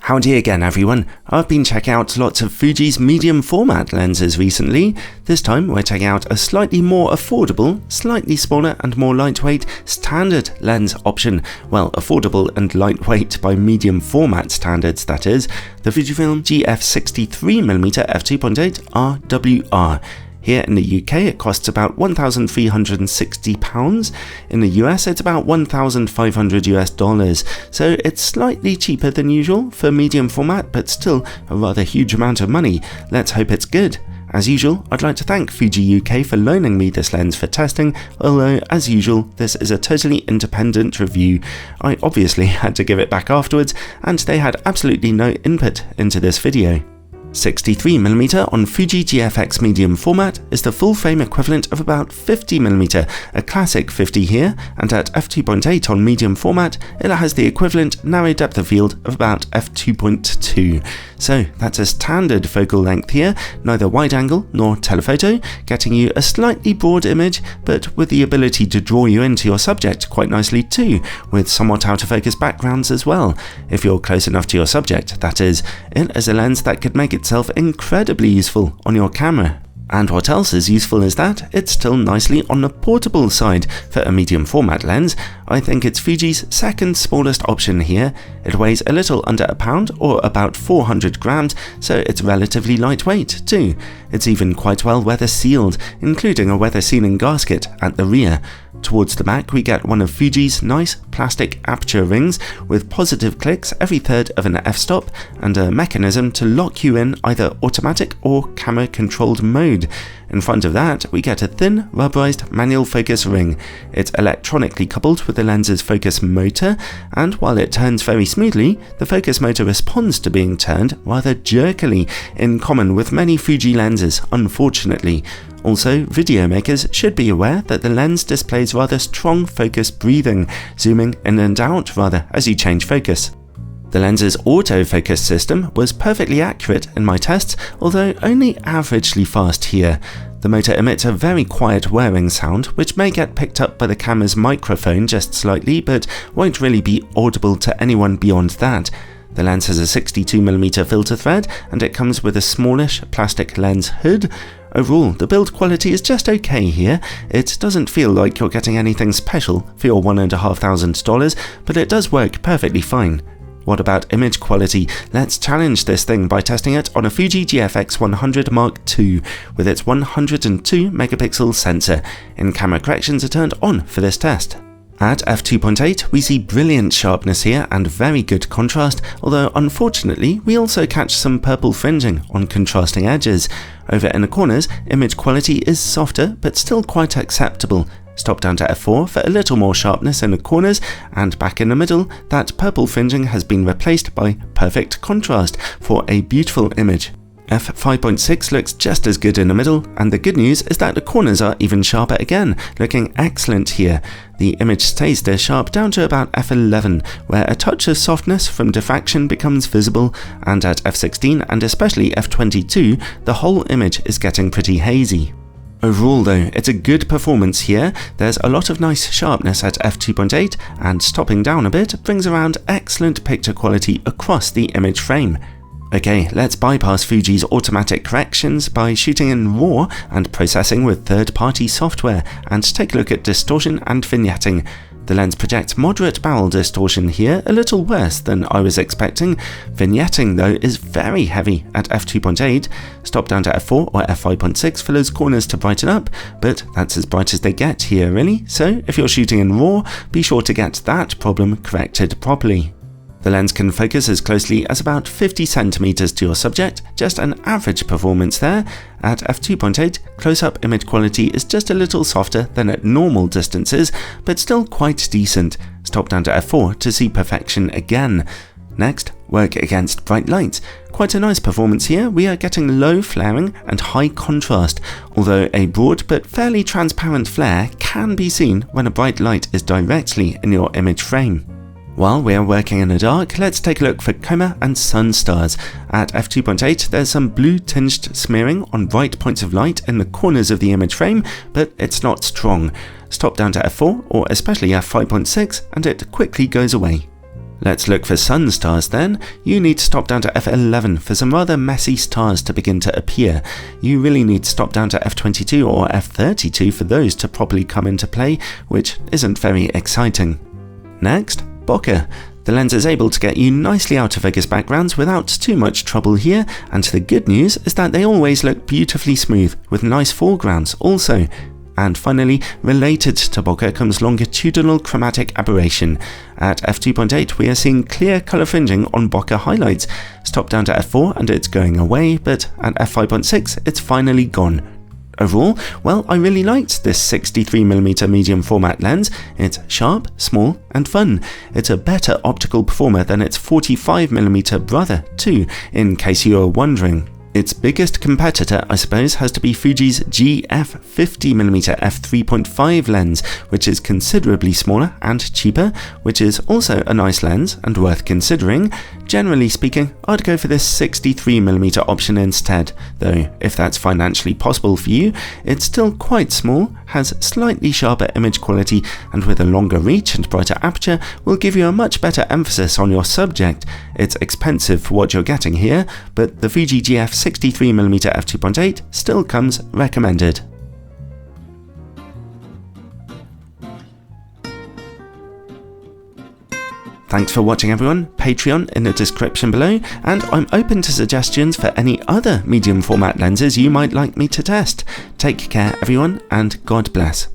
Howdy again everyone, I've been checking out lots of Fuji's medium format lenses recently. This time we're checking out a slightly more affordable, slightly smaller and more lightweight standard lens option. Well, affordable and lightweight by medium format standards, that is, the Fujifilm GF 63mm f2.8 RWR. Here in the UK it costs about £1,360, in the US it's about $1,500, so it's slightly cheaper than usual for medium format, but still a rather huge amount of money. Let's hope it's good. As usual, I'd like to thank Fuji UK for loaning me this lens for testing, although as usual this is a totally independent review. I obviously had to give it back afterwards, and they had absolutely no input into this video. 63mm on Fuji GFX medium format is the full frame equivalent of about 50mm, a classic 50 here, and at f2.8 on medium format it has the equivalent narrow depth of field of about f2.2. So that's a standard focal length here, neither wide angle nor telephoto, getting you a slightly broad image but with the ability to draw you into your subject quite nicely too, with somewhat out of focus backgrounds as well, if you're close enough to your subject, that is. It is a lens that could make itself incredibly useful on your camera. And what else is useful is that it's still nicely on the portable side for a medium format lens. I think it's Fuji's second smallest option here. It weighs a little under a pound or about 400 grams, so it's relatively lightweight too. It's even quite well weather sealed, including a weather sealing gasket at the rear. Towards the back we get one of Fuji's nice plastic aperture rings with positive clicks every third of an f-stop and a mechanism to lock you in either automatic or camera controlled mode. In front of that we get a thin rubberized manual focus ring. It's electronically coupled with the lens's focus motor, and while it turns very smoothly, the focus motor responds to being turned rather jerkily, in common with many Fuji lenses, unfortunately. Also, video makers should be aware that the lens displays rather strong focus breathing, zooming in and out rather as you change focus. The lens's autofocus system was perfectly accurate in my tests, although only averagely fast here. The motor emits a very quiet whirring sound, which may get picked up by the camera's microphone just slightly, but won't really be audible to anyone beyond that. The lens has a 62mm filter thread, and it comes with a smallish plastic lens hood. Overall, the build quality is just okay here. It doesn't feel like you're getting anything special for your $1,500, but it does work perfectly fine. What about image quality? Let's challenge this thing by testing it on a Fuji GFX100 Mark II with its 102 megapixel sensor. In-camera corrections are turned on for this test. At f2.8 we see brilliant sharpness here and very good contrast, although unfortunately we also catch some purple fringing on contrasting edges. Over in the corners, image quality is softer but still quite acceptable. Stop down to f4 for a little more sharpness in the corners, and back in the middle, that purple fringing has been replaced by perfect contrast for a beautiful image. f5.6 looks just as good in the middle, and the good news is that the corners are even sharper again, looking excellent here. The image stays there sharp down to about f11, where a touch of softness from diffraction becomes visible, and at f16 and especially f22, the whole image is getting pretty hazy. Overall though, it's a good performance here. There's a lot of nice sharpness at f2.8, and stopping down a bit brings around excellent picture quality across the image frame. Okay, let's bypass Fuji's automatic corrections by shooting in RAW and processing with third-party software, and take a look at distortion and vignetting. The lens projects moderate barrel distortion here, a little worse than I was expecting. Vignetting though is very heavy at f2.8. Stop down to f4 or f5.6 for those corners to brighten up, but that's as bright as they get here really, so if you're shooting in RAW, be sure to get that problem corrected properly. The lens can focus as closely as about 50 cm to your subject, just an average performance there. At f2.8, close-up image quality is just a little softer than at normal distances, but still quite decent. Stop down to f4 to see perfection again. Next, work against bright lights. Quite a nice performance here. We are getting low flaring and high contrast, although a broad but fairly transparent flare can be seen when a bright light is directly in your image frame. While we are working in the dark, let's take a look for coma and sun stars. At f2.8 there's some blue tinged smearing on bright points of light in the corners of the image frame, but it's not strong. Stop down to f4 or especially f5.6 and it quickly goes away. Let's look for sun stars then. You need to stop down to f11 for some rather messy stars to begin to appear. You really need to stop down to f22 or f32 for those to properly come into play, which isn't very exciting. Next, Bokeh. The lens is able to get you nicely out of focus backgrounds without too much trouble here, and the good news is that they always look beautifully smooth with nice foregrounds also. And finally, related to Bokeh comes longitudinal chromatic aberration. At f2.8 we are seeing clear colour fringing on Bokeh highlights. Stop down to f4 and it's going away, but at f5.6 it's finally gone. Overall, well, I really liked this 63mm medium format lens. It's sharp, small and fun. It's a better optical performer than its 45mm brother too, in case you are wondering. Its biggest competitor, I suppose, has to be Fuji's GF 50mm f3.5 lens, which is considerably smaller and cheaper, which is also a nice lens and worth considering. Generally speaking, I'd go for this 63mm option instead, though if that's financially possible for you, it's still quite small, has slightly sharper image quality, and with a longer reach and brighter aperture will give you a much better emphasis on your subject. It's expensive for what you're getting here, but the Fuji GF 63mm f2.8 still comes recommended. Thanks for watching everyone, Patreon in the description below, and I'm open to suggestions for any other medium format lenses you might like me to test. Take care everyone, and God bless.